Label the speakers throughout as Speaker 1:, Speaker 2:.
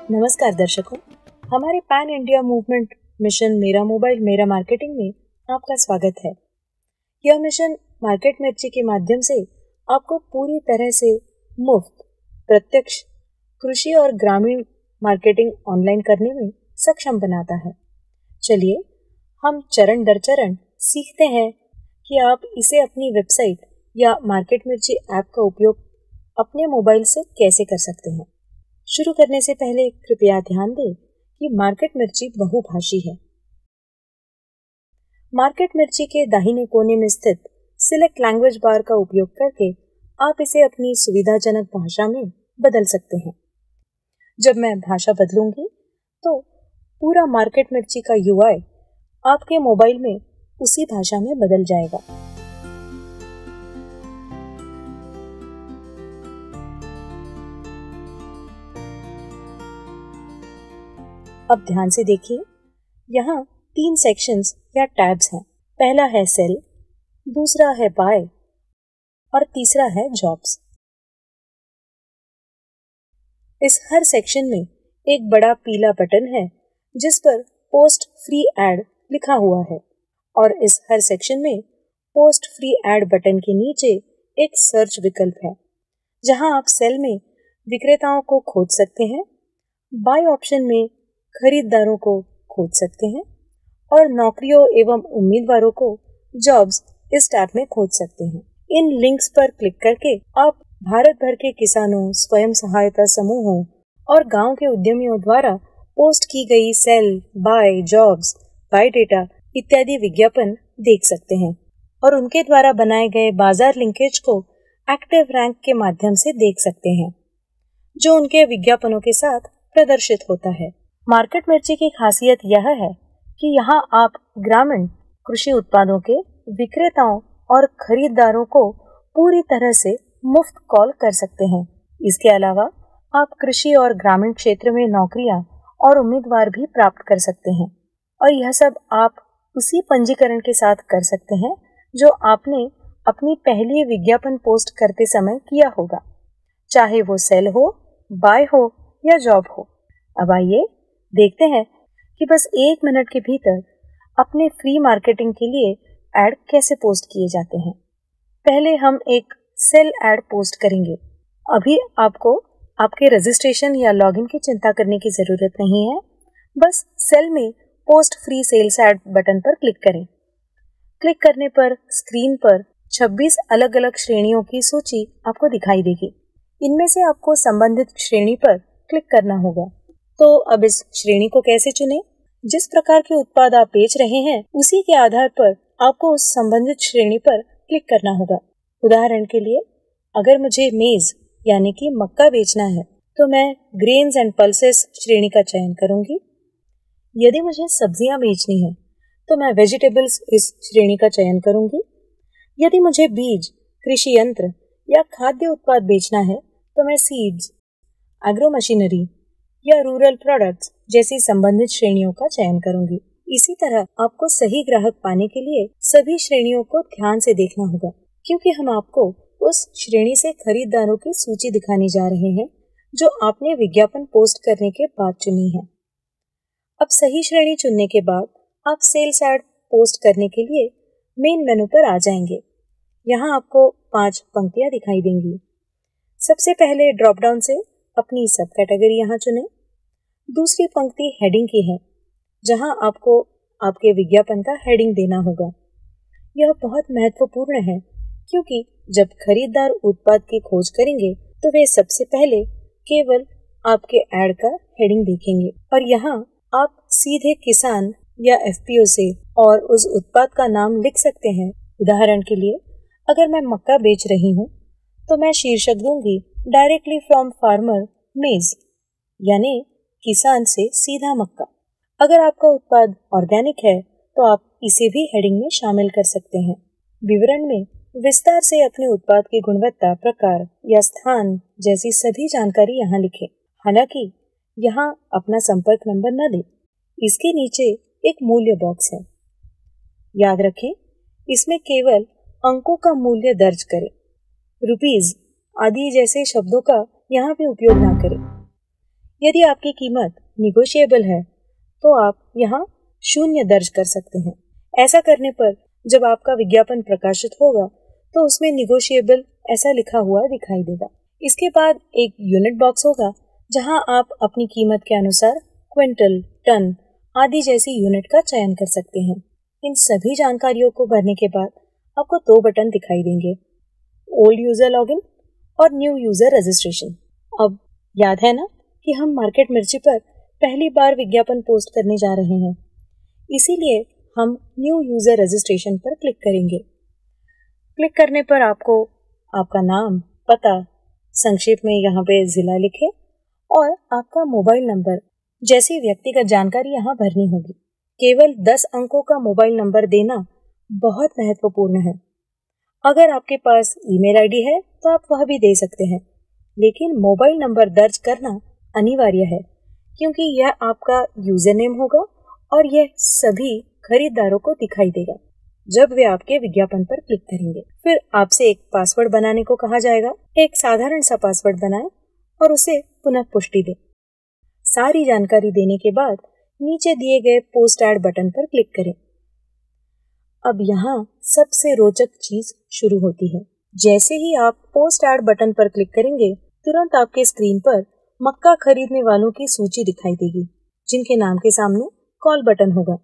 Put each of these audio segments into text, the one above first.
Speaker 1: नमस्कार दर्शकों, हमारे पैन इंडिया मूवमेंट मिशन मेरा मोबाइल मेरा मार्केटिंग में आपका स्वागत है। यह मिशन मार्केट मिर्ची के माध्यम से आपको पूरी तरह से मुफ्त प्रत्यक्ष कृषि और ग्रामीण मार्केटिंग ऑनलाइन करने में सक्षम बनाता है। चलिए हम चरण दर चरण सीखते हैं कि आप इसे अपनी वेबसाइट या मार्केट मिर्ची ऐप का उपयोग अपने मोबाइल से कैसे कर सकते हैं। शुरू करने से पहले कृपया ध्यान दें कि मार्केट मिर्ची बहुभाषी है। मार्केट मिर्ची के दाहिने कोने में स्थित सिलेक्ट लैंग्वेज बार का उपयोग करके आप इसे अपनी सुविधाजनक भाषा में बदल सकते हैं। जब मैं भाषा बदलूंगी तो पूरा मार्केट मिर्ची का यूआई आपके मोबाइल में उसी भाषा में बदल जाएगा। अब ध्यान से देखिए, यहाँ 3 सेक्शंस या टैब्स हैं। पहला है सेल, दूसरा है बाय और तीसरा है जॉब्स। इस हर सेक्शन में एक बड़ा पीला बटन है जिस पर पोस्ट फ्री एड लिखा हुआ है और इस हर सेक्शन में पोस्ट फ्री एड बटन के नीचे एक सर्च विकल्प है जहां आप सेल में विक्रेताओं को खोज सकते हैं, बाय ऑप्शन में खरीदारों को खोज सकते हैं और नौकरियों एवं उम्मीदवारों को जॉब्स इस टैब में खोज सकते हैं। इन लिंक्स पर क्लिक करके आप भारत भर के किसानों, स्वयं सहायता समूहों और गांव के उद्यमियों द्वारा पोस्ट की गई sale, buy, jobs, buy data इत्यादि विज्ञापन देख सकते हैं और उनके द्वारा बनाए गए बाजार लिंकेज को एक्टिव रैंक के माध्यम से देख सकते हैं जो उनके विज्ञापनों के साथ प्रदर्शित होता है। मार्केट मिर्ची की खासियत यह है कि यहाँ आप ग्रामीण कृषि उत्पादों के विक्रेताओं और खरीदारों को पूरी तरह से मुफ्त कॉल कर सकते हैं। इसके अलावा आप कृषि और ग्रामीण क्षेत्र में नौकरियां और उम्मीदवार भी प्राप्त कर सकते हैं और यह सब आप उसी पंजीकरण के साथ कर सकते हैं जो आपने अपनी पहली विज्ञापन पोस्ट करते समय किया होगा, चाहे वो सेल हो, बाय हो या जॉब हो। अब आइए देखते हैं कि बस 1 मिनट के भीतर अपने फ्री मार्केटिंग के लिए एड कैसे पोस्ट किए जाते हैं। पहले हम एक सेल एड पोस्ट करेंगे। अभी आपको आपके रजिस्ट्रेशन या लॉगिन की चिंता करने की जरूरत नहीं है। बस सेल में post free sales ad button पर क्लिक करें। क्लिक करने पर स्क्रीन पर 26 अलग अलग श्रेणियों की सूची आपको दिखाई देगी। इनमें से आपको संबंधित श्रेणी पर क्लिक करना होगा। तो अब इस श्रेणी को कैसे चुनें? जिस प्रकार के उत्पाद आप बेच रहे हैं उसी के आधार पर आपको उस संबंधित श्रेणी पर क्लिक करना होगा। उदाहरण के लिए, अगर मुझे मेज यानी कि मक्का बेचना है तो मैं ग्रेन्स एंड पल्सेस श्रेणी का चयन करूंगी। यदि मुझे सब्जियां बेचनी है तो मैं वेजिटेबल्स इस श्रेणी का चयन करूंगी। यदि मुझे बीज, कृषि यंत्र या खाद्य उत्पाद बेचना है तो मैं सीड्स, एग्रो मशीनरी या रूरल प्रोडक्ट्स जैसी संबंधित श्रेणियों का चयन करूंगी। इसी तरह आपको सही ग्राहक पाने के लिए सभी श्रेणियों को ध्यान से देखना होगा क्योंकि हम आपको उस श्रेणी से खरीदारों की सूची दिखाने जा रहे हैं जो आपने विज्ञापन पोस्ट करने के बाद चुनी है। अब सही श्रेणी चुनने के बाद आप सेल्स एड पोस्ट करने के लिए मेन मेनू पर आ जाएंगे। यहाँ आपको 5 पंक्तियां दिखाई देंगी। सबसे पहले ड्रॉप डाउन से अपनी सब कैटेगरी यहाँ चुनें। दूसरी पंक्ति हेडिंग की है जहां आपको आपके विज्ञापन का हेडिंग देना होगा। यह बहुत महत्वपूर्ण है क्योंकि जब खरीदार उत्पाद की खोज करेंगे तो वे सबसे पहले केवल आपके ऐड का हेडिंग देखेंगे और यहाँ आप सीधे किसान या एफपीओ से और उस उत्पाद का नाम लिख सकते हैं। उदाहरण के लिए, अगर मैं मक्का बेच रही हूँ तो मैं शीर्षक दूंगी डायरेक्टली फ्रॉम फार्मर मेज, यानी किसान से सीधा मक्का। अगर आपका उत्पाद ऑर्गेनिक है तो आप इसे भी हेडिंग में शामिल कर सकते हैं। विवरण में विस्तार से अपने उत्पाद की गुणवत्ता, प्रकार या स्थान जैसी सभी जानकारी यहाँ लिखें। हालांकि यहाँ अपना संपर्क नंबर न दें। इसके नीचे एक मूल्य बॉक्स है। याद रखें, इसमें केवल अंकों का मूल्य दर्ज करें। रुपीज आदि जैसे शब्दों का यहाँ पे उपयोग ना करें। यदि आपकी कीमत निगोशिएबल है तो आप यहाँ 0 दर्ज कर सकते हैं। ऐसा करने पर जब आपका विज्ञापन प्रकाशित होगा तो उसमें निगोशिएबल ऐसा लिखा हुआ दिखाई देगा। इसके बाद एक यूनिट बॉक्स होगा जहां आप अपनी कीमत के अनुसार क्विंटल, टन आदि जैसी यूनिट का चयन कर सकते हैं। इन सभी जानकारियों को भरने के बाद आपको 2 बटन दिखाई देंगे, ओल्ड यूजर लॉगिन और न्यू यूजर रजिस्ट्रेशन। अब याद है ना कि हम मार्केट मिर्ची पर पहली बार विज्ञापन पोस्ट करने जा रहे हैं, इसीलिए हम न्यू यूजर रजिस्ट्रेशन पर क्लिक करेंगे। क्लिक करने पर आपको आपका नाम, पता, संक्षेप में यहाँ पे जिला लिखें और आपका मोबाइल नंबर जैसी व्यक्तिगत जानकारी यहाँ भरनी होगी। केवल 10 अंकों का मोबाइल नंबर देना बहुत महत्वपूर्ण है। अगर आपके पास ईमेल आईडी है तो आप वह भी दे सकते हैं, लेकिन मोबाइल नंबर दर्ज करना अनिवार्य है क्योंकि यह आपका यूजर नेम होगा और यह सभी खरीदारों को दिखाई देगा जब वे आपके विज्ञापन पर क्लिक करेंगे। फिर आपसे एक पासवर्ड बनाने को कहा जाएगा। एक साधारण सा पासवर्ड बनाएं और उसे पुनः पुष्टि दें। सारी जानकारी देने के बाद नीचे दिए गए पोस्ट ऐड बटन पर क्लिक करें। अब यहाँ सबसे रोचक चीज शुरू होती है। जैसे ही आप पोस्ट ऐड बटन पर क्लिक करेंगे तुरंत आपके स्क्रीन पर मक्का खरीदने वालों की सूची दिखाई देगी जिनके नाम के सामने कॉल बटन होगा।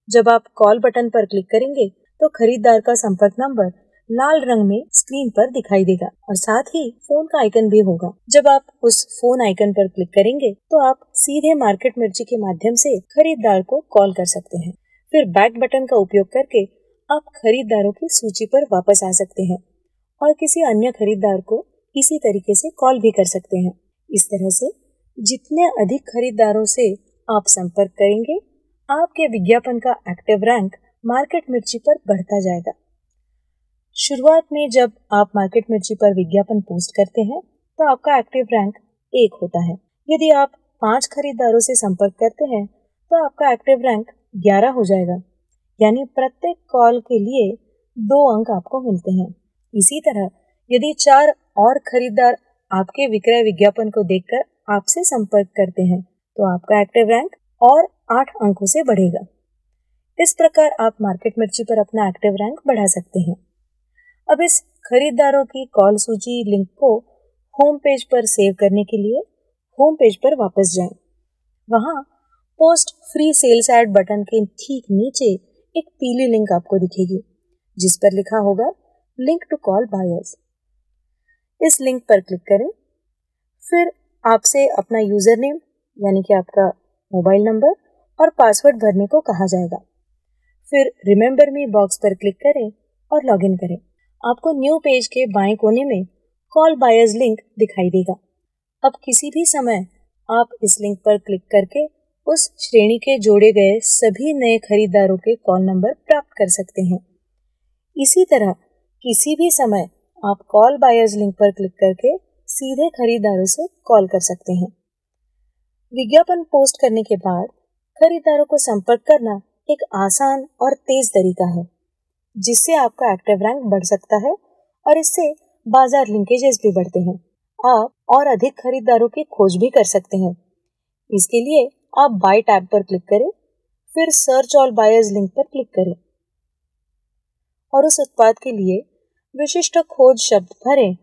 Speaker 1: जब आप कॉल बटन पर क्लिक करेंगे तो खरीदार का संपर्क नंबर लाल रंग में स्क्रीन पर दिखाई देगा और साथ ही फोन का आइकन भी होगा। जब आप उस फोन आइकन पर क्लिक करेंगे तो आप सीधे मार्केट मिर्ची के माध्यम से खरीदार को कॉल कर सकते हैं। फिर बैक बटन का उपयोग करके आप खरीदारों की सूची पर वापस आ सकते हैं और किसी अन्य खरीदार को इसी तरीके से कॉल भी कर सकते हैं। इस तरह से जितने अधिक खरीदारों से आप संपर्क करेंगे, आपके विज्ञापन का एक्टिव रैंक मार्केट मिर्ची पर बढ़ता जाएगा। शुरुआत में जब आप मार्केट मिर्ची पर विज्ञापन पोस्ट करते हैं तो आपका एक्टिव रैंक 1 होता है। यदि आप 5 खरीदारों से संपर्क करते हैं तो आपका एक्टिव रैंक 11 हो जाएगा, यानी प्रत्येक कॉल के लिए 2 अंक आपको मिलते हैं। इसी तरह यदि 4 और खरीदार आपके विक्रय विज्ञापन को देखकर आपसे संपर्क करते हैं तो आपका एक्टिव रैंक और 8 अंकों से बढ़ेगा। इस प्रकार आप मार्केट मिर्ची पर अपना एक्टिव रैंक बढ़ा सकते हैं। अब इस खरीदारों की कॉल सूची लिंक को होम पेज पर सेव करने के लिए होम पेज पर वापस जाएं। वहां post free sales add button के ठीक नीचे एक पीली लिंक आपको दिखेगी जिस पर लिखा होगा लिंक टू कॉल बायर्स। इस लिंक पर क्लिक करें। फिर आपसे अपना यूजर नेम यानी कि आपका मोबाइल नंबर और पासवर्ड भरने को कहा जाएगा। फिर रिमेंबर मी बॉक्स पर क्लिक करें और लॉगिन करें। आपको न्यू पेज के बाएं कोने में कॉल बायर्स लिंक दिखाई देगा। अब किसी भी समय आप इस लिंक पर क्लिक करके उस श्रेणी के जोड़े गए सभी नए खरीदारों के कॉल नंबर प्राप्त कर सकते हैं। इसी तरह किसी भी समय आप कॉल बायर्स लिंक पर क्लिक करके सीधे खरीदारों से कॉल कर सकते हैं। विज्ञापन पोस्ट करने के बाद खरीदारों को संपर्क करना एक आसान और तेज तरीका है जिससे आपका एक्टिव रैंक बढ़ सकता है और इससे बाजार लिंकेजेस भी बढ़ते हैं। आप और अधिक खरीदारों की खोज भी कर सकते हैं। इसके लिए आप बाय टैब पर क्लिक करें, फिर सर्च ऑल बायर्स लिंक पर क्लिक करें और उस उत्पाद के लिए विशिष्ट खोज शब्द भरें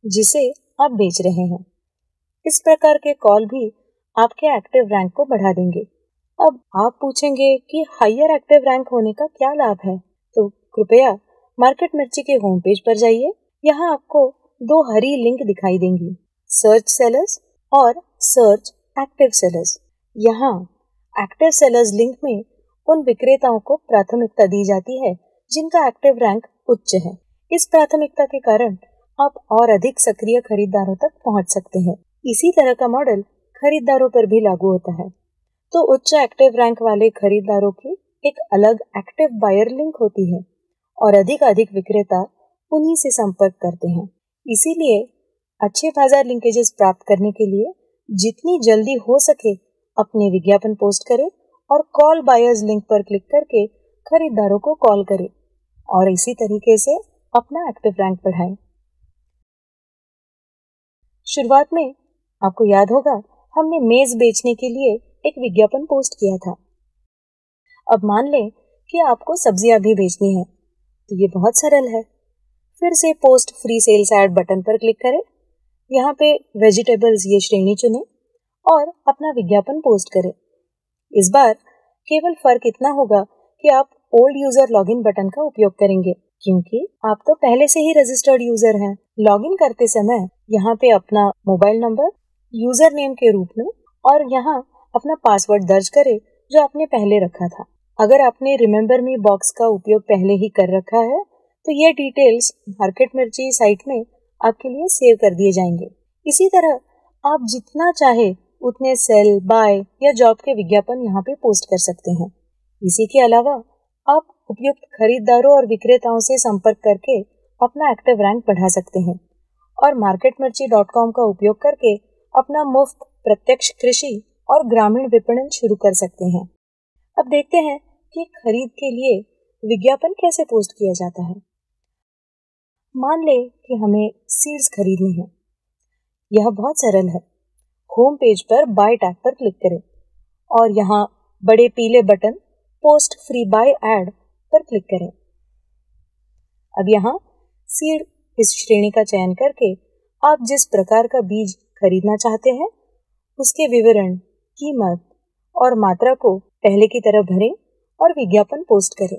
Speaker 1: जिसे आप बेच रहे हैं। इस प्रकार के कॉल भी आपके एक्टिव रैंक को बढ़ा देंगे। अब आप पूछेंगे कि हायर एक्टिव रैंक होने का क्या लाभ है, तो कृपया मार्केट मिर्ची के होम पेज पर जाइए। यहाँ आपको 2 हरी लिंक दिखाई देंगी, सर्च सेलर्स और सर्च एक्टिव सेलर्स। यहाँ एक्टिव सेलर्स लिंक में उन विक्रेताओं को प्राथमिकता दी जाती है जिनका एक्टिव रैंक उच्च है। इस प्राथमिकता के कारण आप और अधिक सक्रिय खरीदारों तक पहुंच सकते हैं। इसी तरह का मॉडल खरीदारों पर भी लागू होता है। तो उच्च एक्टिव रैंक वाले खरीदारों की एक अलग एक्टिव बायर लिंक होती है और अधिक विक्रेता उन्हीं से संपर्क करते हैं। इसीलिए अच्छे बाजार लिंकेजेस प्राप्त करने के लिए जितनी जल्दी हो सके अपने विज्ञापन पोस्ट करें और कॉल बायर्स लिंक पर क्लिक करके खरीदारों को कॉल करें और इसी तरीके से अपना एक्टिव रैंक बढ़ाएं। शुरुआत में आपको याद होगा हमने मेज बेचने के लिए एक विज्ञापन पोस्ट किया था। अब मान लें कि आपको सब्जियां भी बेचनी है, तो ये बहुत सरल है। फिर से post free sales ad button पर क्लिक करें। यहाँ पे वेजिटेबल्स ये श्रेणी चुनें और अपना विज्ञापन पोस्ट करें। इस बार केवल फर्क इतना होगा कि आप ओल्ड यूजर लॉगिन बटन का उपयोग करेंगे, क्योंकि आप तो पहले से ही रजिस्टर्ड यूजर हैं। लॉगिन करते समय यहाँ पे अपना मोबाइल नंबर यूजर नेम के रूप में और यहाँ अपना पासवर्ड दर्ज करें जो आपने पहले रखा था। अगर आपने रिमेम्बर मी बॉक्स का उपयोग पहले ही कर रखा है तो ये डिटेल्स मार्केट मिर्ची साइट में आपके लिए सेव कर दिए जाएंगे। इसी तरह आप जितना चाहे उतने सेल, बाय या जॉब के विज्ञापन यहाँ पे पोस्ट कर सकते हैं। इसी के अलावा आप उपयुक्त खरीदारों और विक्रेताओं से संपर्क करके अपना एक्टिव रैंक बढ़ा सकते हैं और marketmirchi.com का उपयोग करके अपना मुफ्त प्रत्यक्ष कृषि और ग्रामीण विपणन शुरू कर सकते हैं। अब देखते हैं कि खरीद के लिए विज्ञापन कैसे पोस्ट किया जाता है। मान लें कि हमें सीड्स खरीदने हैं। यह बहुत सरल है। होम पेज पर बाय टैग पर क्लिक करें और यहाँ बड़े पीले button post free bye add पर क्लिक करें। अब यहाँ सीड इस श्रेणी का चयन करके आप जिस प्रकार का बीज खरीदना चाहते हैं उसके विवरण, कीमत और मात्रा को पहले की तरह भरें और विज्ञापन पोस्ट करें।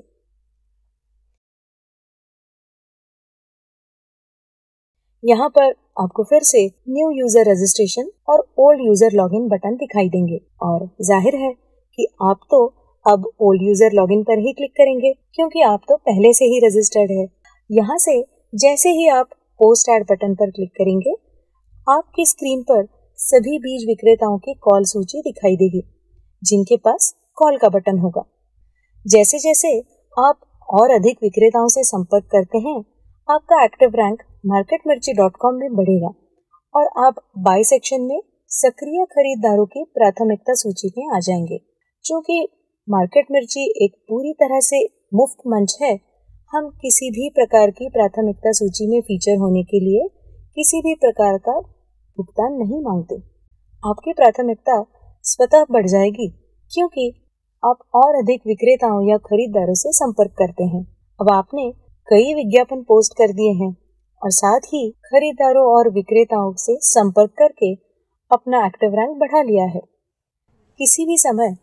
Speaker 1: यहाँ पर आपको फिर से न्यू यूजर रजिस्ट्रेशन और ओल्ड यूजर लॉगिन बटन दिखाई देंगे और जाहिर है कि आप तो अब ओल्ड यूजर लॉगिन पर ही क्लिक करेंगे, क्योंकि आप तो पहले से ही रजिस्टर्ड है। यहाँ से जैसे ही आप पोस्ट एड बटन पर क्लिक करेंगे, आपकी स्क्रीन पर सभी बीज विक्रेताओं की कॉल सूची दिखाई देगी जिनके पास कॉल का बटन होगा। जैसे जैसे आप और अधिक विक्रेताओं से संपर्क करते हैं, आपका एक्टिव रैंक marketmirchi.com में बढ़ेगा और आप बाय सेक्शन में सक्रिय खरीदारों की प्राथमिकता सूची में आ जाएंगे। क्योंकि मार्केट मिर्ची एक पूरी तरह से मुफ्त मंच है, हम किसी भी प्रकार की प्राथमिकता सूची में फीचर होने के लिए किसी भी प्रकार का भुगतान नहीं मांगते। आपकी प्राथमिकता स्वतः बढ़ जाएगी क्योंकि आप और अधिक विक्रेताओं या खरीदारों से संपर्क करते हैं। अब आपने कई विज्ञापन पोस्ट कर दिए हैं और साथ ही खरीदारों और विक्रेताओं से संपर्क करके अपना एक्टिव रैंक बढ़ा लिया है। किसी भी समय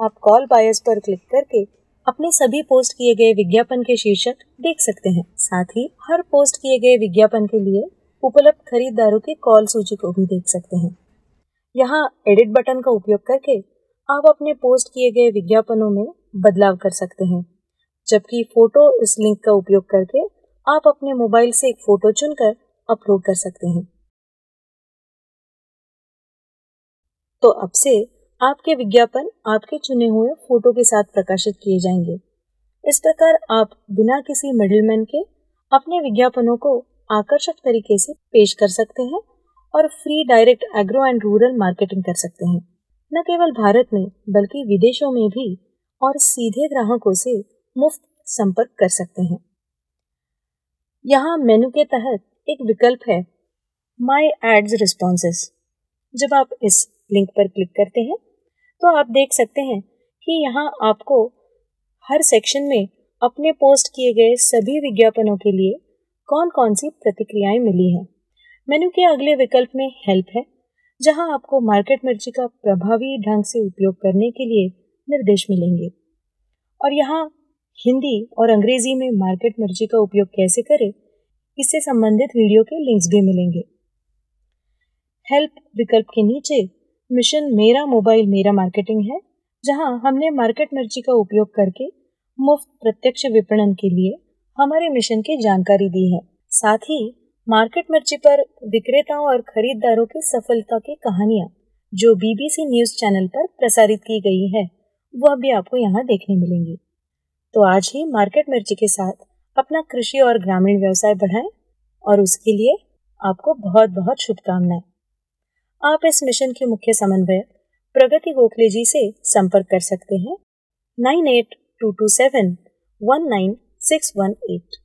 Speaker 1: आप कॉल बायर्स पर क्लिक करके अपने सभी पोस्ट किए गए विज्ञापन के शीर्षक देख सकते हैं। साथ ही हर पोस्ट किए गए विज्ञापन के लिए उपलब्ध खरीदारों की कॉल सूची को भी देख सकते हैं। यहाँ एडिट बटन का उपयोग करके आप अपने पोस्ट किए गए विज्ञापनों में बदलाव कर सकते हैं, जबकि फोटो इस लिंक का उपयोग करके आप अपने मोबाइल से एक फोटो चुनकर अपलोड कर सकते हैं। तो अब से आपके विज्ञापन आपके चुने हुए फोटो के साथ प्रकाशित किए जाएंगे। इस प्रकार आप बिना किसी मिडिलमैन के अपने विज्ञापनों को आकर्षक तरीके से पेश कर सकते हैं और free direct agro and rural marketing कर सकते हैं, न केवल भारत में बल्कि विदेशों में भी, और सीधे ग्राहकों से मुफ्त संपर्क कर सकते हैं। यहाँ मेनू के तहत एक विकल्प है माय एड्स रिस्पॉन्सेस। जब आप इस लिंक पर क्लिक करते हैं तो आप देख सकते हैं कि यहाँ आपको हर सेक्शन में अपने पोस्ट किए गए सभी विज्ञापनों के लिए कौन कौन सी प्रतिक्रियाएं मिली हैं। मेनू के अगले विकल्प में हेल्प है, जहां आपको मार्केट मिर्ची का प्रभावी ढंग से उपयोग करने के लिए निर्देश मिलेंगे और यहाँ हिंदी और अंग्रेजी में मार्केट मिर्ची का उपयोग कैसे करें इससे संबंधित वीडियो के लिंक्स भी मिलेंगे। हेल्प विकल्प के नीचे मिशन मेरा मोबाइल मेरा मार्केटिंग है, जहां हमने मार्केट मिर्ची का उपयोग करके मुफ्त प्रत्यक्ष विपणन के लिए हमारे मिशन की जानकारी दी है। साथ ही मार्केट मिर्ची पर विक्रेताओं और खरीदारों की सफलता की कहानियां जो BBC न्यूज चैनल पर प्रसारित की गई है वह भी आपको यहाँ देखने मिलेंगी। तो आज ही मार्केट मिर्ची के साथ अपना कृषि और ग्रामीण व्यवसाय बढ़ाएं और उसके लिए आपको बहुत बहुत शुभकामनाएं। आप इस मिशन के मुख्य समन्वयक प्रगति गोखले जी से संपर्क कर सकते हैं 9822719618।